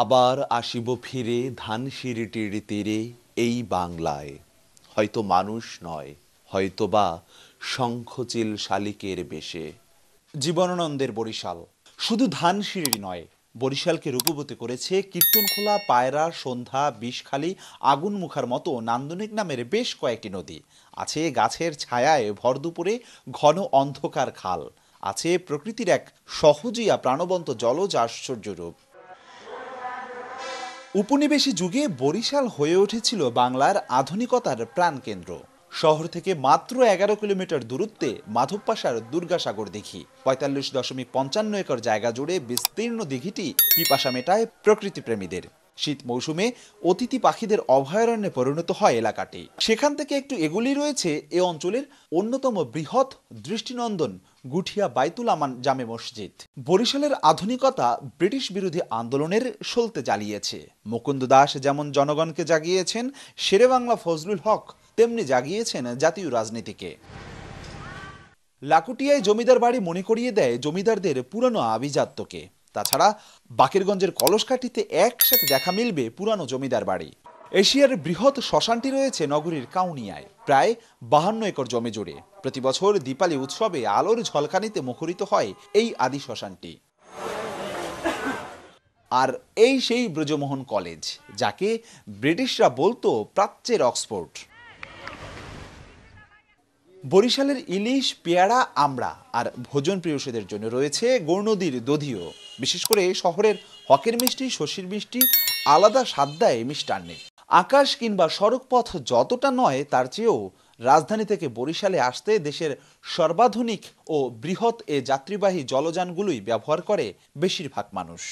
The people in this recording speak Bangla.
আবার আসিব ফিরে ধানসিঁড়িটির তীরে এই বাংলায়, হয়তো মানুষ নয়, হয়তোবা শঙ্খচিল শালিকের বেশে। জীবনানন্দের বরিশাল শুধু ধানসিঁড়ি নয়, বরিশালকে রূপবতী করেছে কীর্তনখোলা, পায়রা, সন্ধ্যা, বিষখালী, আগুনমুখার মতো নান্দনিক নামের বেশ কয়েকটি নদী। আছে গাছের ছায়ায় ভর দুপুরে ঘন অন্ধকার খাল, আছে প্রকৃতির এক সহজিয়া প্রাণবন্ত জলজ আশ্চর্যরূপ। উপনিবেশী যুগে বরিশাল হয়ে উঠেছিল বাংলার আধুনিকতার প্রাণকেন্দ্র। শহর থেকে মাত্র 11 কিলোমিটার দূরত্বে মাধবপাশার দুর্গাসাগর দিঘি, 45.55 একর জায়গা জুড়ে বিস্তীর্ণ দিঘিটি পিপাসা মেটায় প্রকৃতিপ্রেমীদের। শীত মৌসুমে অতিথি পাখিদের অভয়ারণ্যে পরিণত হয় এলাকাটি। সেখান থেকে একটু এগুলি রয়েছে এ অঞ্চলের অন্যতম বৃহৎ দৃষ্টিনন্দন গুঠিয়া বাইতুল আমান জামে মসজিদ। বরিশালের আধুনিকতা ব্রিটিশ বিরোধী আন্দোলনের সলতে জ্বালিয়েছে। মুকুন্দ দাস যেমন জনগণকে জাগিয়েছেন, শেরেবাংলা ফজলুল হক তেমনি জাগিয়েছেন জাতীয় রাজনীতিকে। লাকুটিয়ায় জমিদার বাড়ি মনে করিয়ে দেয় জমিদারদের পুরানো আভিজাত্যকে। তাছাড়া বাকেরগঞ্জের কলসকাঠিতে একসাথে দেখা মিলবে পুরানো জমিদার বাড়ি। এশিয়ার বৃহৎ শ্মশানটি রয়েছে নগরীর কাউনিয়ায়, প্রায় 52 একর জমি জুড়ে। প্রতি বছর দীপালি উৎসবে আলোর ঝলকানিতে মুখরিত হয় এই আদি শ্মশানটি। আর এই সেই ব্রজমোহন কলেজ, যাকে ব্রিটিশরা বলতো প্রাচ্যের অক্সফোর্ড। বরিশালের ইলিশ, পেয়ারা, আমড়া আর ভোজন প্রিয়সীদের জন্য রয়েছে গৌরনদীর দধিও। বিশেষ করে শহরের হকের মিষ্টি, শশীর মিষ্টি আলাদা স্বাদ দেয় মিষ্টান্নে। আকাশ কিংবা সড়কপথ যতটা নয়, তার চেয়েও রাজধানী থেকে বরিশালে আসতে দেশের সর্বাধুনিক ও বৃহৎ এ যাত্রীবাহী জলযানগুলোই ব্যবহার করে বেশিরভাগ মানুষ।